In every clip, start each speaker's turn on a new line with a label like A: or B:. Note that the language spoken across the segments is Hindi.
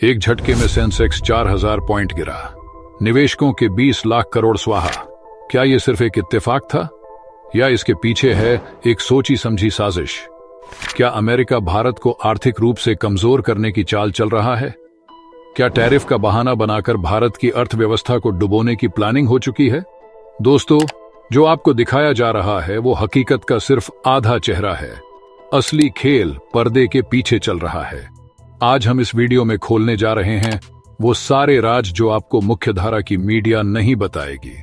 A: एक झटके में सेंसेक्स 4000 पॉइंट गिरा, निवेशकों के 20 लाख करोड़ स्वाहा। क्या यह सिर्फ एक इत्तेफाक था या इसके पीछे है एक सोची समझी साजिश? क्या अमेरिका भारत को आर्थिक रूप से कमजोर करने की चाल चल रहा है? क्या टैरिफ का बहाना बनाकर भारत की अर्थव्यवस्था को डुबोने की प्लानिंग हो चुकी है? दोस्तों, जो आपको दिखाया जा रहा है वो हकीकत का सिर्फ आधा चेहरा है। असली खेल पर्दे के पीछे चल रहा है। आज हम इस वीडियो में खोलने जा रहे हैं वो सारे राज जो आपको मुख्यधारा की मीडिया नहीं बताएगी।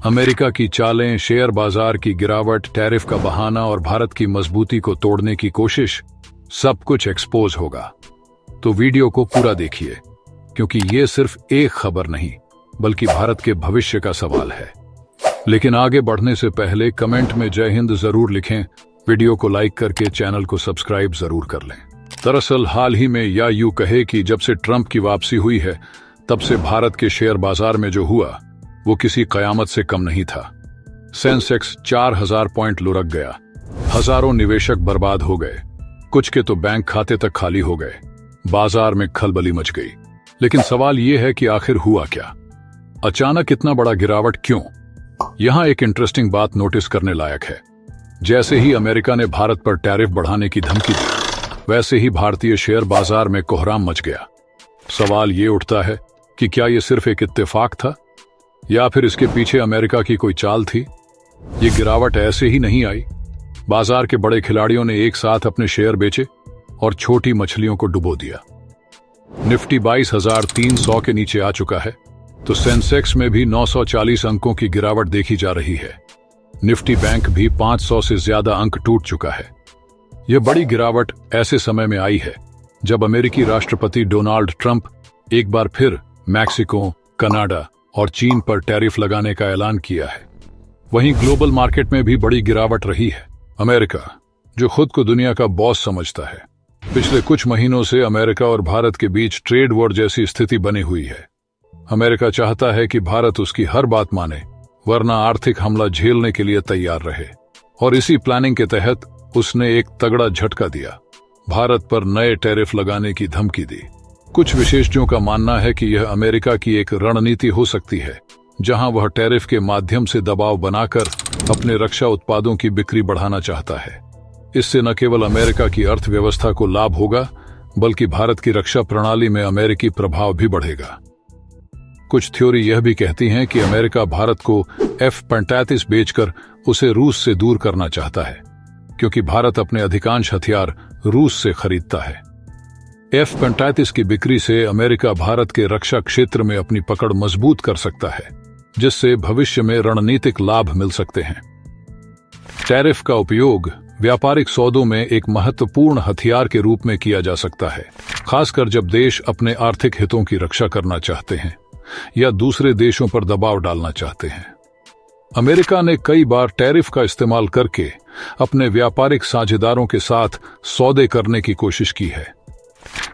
A: अमेरिका की चालें, शेयर बाजार की गिरावट, टैरिफ का बहाना और भारत की मजबूती को तोड़ने की कोशिश, सब कुछ एक्सपोज होगा। तो वीडियो को पूरा देखिए, क्योंकि ये सिर्फ एक खबर नहीं बल्कि भारत के भविष्य का सवाल है। लेकिन आगे बढ़ने से पहले कमेंट में जय हिंद जरूर लिखें, वीडियो को लाइक करके चैनल को सब्सक्राइब जरूर कर लें। दरअसल हाल ही में, या यूं कहे कि जब से ट्रंप की वापसी हुई है, तब से भारत के शेयर बाजार में जो हुआ वो किसी कयामत से कम नहीं था। सेंसेक्स 4000 पॉइंट लुढ़क गया, हजारों निवेशक बर्बाद हो गए, कुछ के तो बैंक खाते तक खाली हो गए, बाजार में खलबली मच गई। लेकिन सवाल यह है कि आखिर हुआ क्या? अचानक इतना बड़ा गिरावट क्यों? यहां एक इंटरेस्टिंग बात नोटिस करने लायक है। जैसे ही अमेरिका ने भारत पर टैरिफ बढ़ाने की धमकी दी, वैसे ही भारतीय शेयर बाजार में कोहराम मच गया। सवाल ये उठता है कि क्या यह सिर्फ एक इत्तेफाक था या फिर इसके पीछे अमेरिका की कोई चाल थी? ये गिरावट ऐसे ही नहीं आई। बाजार के बड़े खिलाड़ियों ने एक साथ अपने शेयर बेचे और छोटी मछलियों को डुबो दिया। निफ्टी 22,300 के नीचे आ चुका है, तो सेंसेक्स में भी 940 अंकों की गिरावट देखी जा रही है। निफ्टी बैंक भी 500 से ज्यादा अंक टूट चुका है। यह बड़ी गिरावट ऐसे समय में आई है जब अमेरिकी राष्ट्रपति डोनाल्ड ट्रंप एक बार फिर मैक्सिको, कनाडा और चीन पर टैरिफ लगाने का ऐलान किया है। वहीं ग्लोबल मार्केट में भी बड़ी गिरावट रही है। अमेरिका, जो खुद को दुनिया का बॉस समझता है, पिछले कुछ महीनों से अमेरिका और भारत के बीच ट्रेड वॉर जैसी स्थिति बनी हुई है। अमेरिका चाहता है कि भारत उसकी हर बात माने, वरना आर्थिक हमला झेलने के लिए तैयार रहे। और इसी प्लानिंग के तहत उसने एक तगड़ा झटका दिया, भारत पर नए टैरिफ लगाने की धमकी दी। कुछ विशेषज्ञों का मानना है कि यह अमेरिका की एक रणनीति हो सकती है, जहां वह टैरिफ के माध्यम से दबाव बनाकर अपने रक्षा उत्पादों की बिक्री बढ़ाना चाहता है। इससे न केवल अमेरिका की अर्थव्यवस्था को लाभ होगा, बल्कि भारत की रक्षा प्रणाली में अमेरिकी प्रभाव भी बढ़ेगा। कुछ थ्योरी यह भी कहती हैं कि अमेरिका भारत को F-35 बेचकर उसे रूस से दूर करना चाहता है, क्योंकि भारत अपने अधिकांश हथियार रूस से खरीदता है। F-35 की बिक्री से अमेरिका भारत के रक्षा क्षेत्र में अपनी पकड़ मजबूत कर सकता है, जिससे भविष्य में रणनीतिक लाभ मिल सकते हैं। टैरिफ का उपयोग व्यापारिक सौदों में एक महत्वपूर्ण हथियार के रूप में किया जा सकता है, खासकर जब देश अपने आर्थिक हितों की रक्षा करना चाहते हैं या दूसरे देशों पर दबाव डालना चाहते हैं। अमेरिका ने कई बार टैरिफ का इस्तेमाल करके अपने व्यापारिक साझेदारों के साथ सौदे करने की कोशिश की है,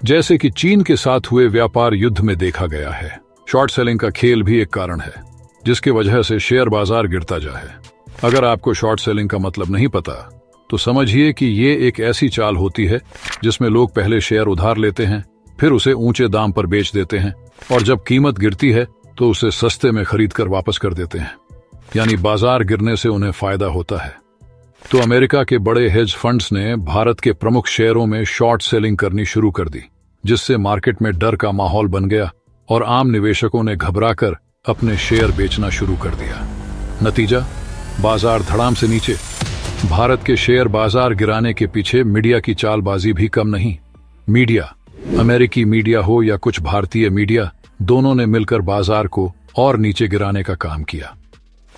A: जैसे कि चीन के साथ हुए व्यापार युद्ध में देखा गया है। शॉर्ट सेलिंग का खेल भी एक कारण है, जिसकी वजह से शेयर बाजार गिरता जाए। अगर आपको शॉर्ट सेलिंग का मतलब नहीं पता, तो समझिए कि ये एक ऐसी चाल होती है जिसमें लोग पहले शेयर उधार लेते हैं, फिर उसे ऊंचे दाम पर बेच देते हैं और जब कीमत गिरती है तो उसे सस्ते में खरीद कर वापस कर देते हैं। यानी बाजार गिरने से उन्हें फायदा होता है। तो अमेरिका के बड़े हेज फंड्स ने भारत के प्रमुख शेयरों में शॉर्ट सेलिंग करनी शुरू कर दी, जिससे मार्केट में डर का माहौल बन गया और आम निवेशकों ने घबराकर अपने शेयर बेचना शुरू कर दिया। नतीजा, बाजार धड़ाम से नीचे। भारत के शेयर बाजार गिराने के पीछे मीडिया की चालबाजी भी कम नहीं। मीडिया, अमेरिकी मीडिया हो या कुछ भारतीय मीडिया, दोनों ने मिलकर बाजार को और नीचे गिराने का काम किया।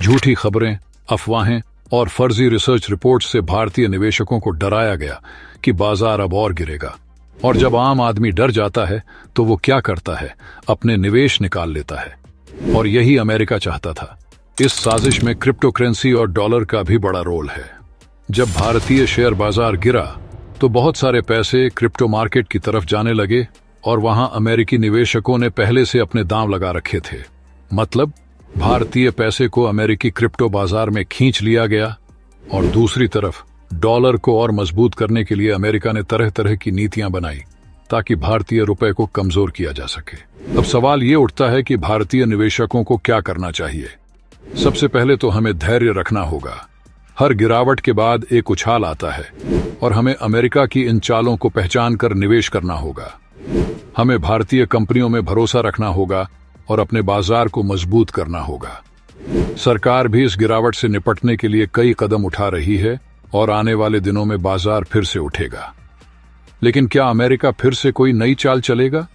A: झूठी खबरें, अफवाहें और फर्जी रिसर्च रिपोर्ट से भारतीय निवेशकों को डराया गया कि बाजार अब और गिरेगा। और जब आम आदमी डर जाता है तो वो क्या करता है? अपने निवेश निकाल लेता है। और यही अमेरिका चाहता था। इस साजिश में क्रिप्टो करेंसी और डॉलर का भी बड़ा रोल है। जब भारतीय शेयर बाजार गिरा तो बहुत सारे पैसे क्रिप्टो मार्केट की तरफ जाने लगे और वहां अमेरिकी निवेशकों ने पहले से अपने दांव लगा रखे थे। मतलब भारतीय पैसे को अमेरिकी क्रिप्टो बाजार में खींच लिया गया। और दूसरी तरफ डॉलर को और मजबूत करने के लिए अमेरिका ने तरह तरह की नीतियां बनाई ताकि भारतीय रुपए को कमजोर किया जा सके। अब सवाल ये उठता है कि भारतीय निवेशकों को क्या करना चाहिए। सबसे पहले तो हमें धैर्य रखना होगा। हर गिरावट के बाद एक उछाल आता है और हमें अमेरिका की इन चालों को पहचान कर निवेश करना होगा। हमें भारतीय कंपनियों में भरोसा रखना होगा और अपने बाजार को मजबूत करना होगा। सरकार भी इस गिरावट से निपटने के लिए कई कदम उठा रही है और आने वाले दिनों में बाजार फिर से उठेगा। लेकिन क्या अमेरिका फिर से कोई नई चाल चलेगा?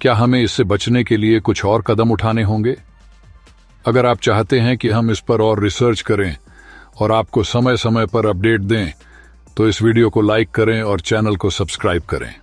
A: क्या हमें इससे बचने के लिए कुछ और कदम उठाने होंगे? अगर आप चाहते हैं कि हम इस पर और रिसर्च करें और आपको समय समय पर अपडेट दें, तो इस वीडियो को लाइक करें और चैनल को सब्सक्राइब करें।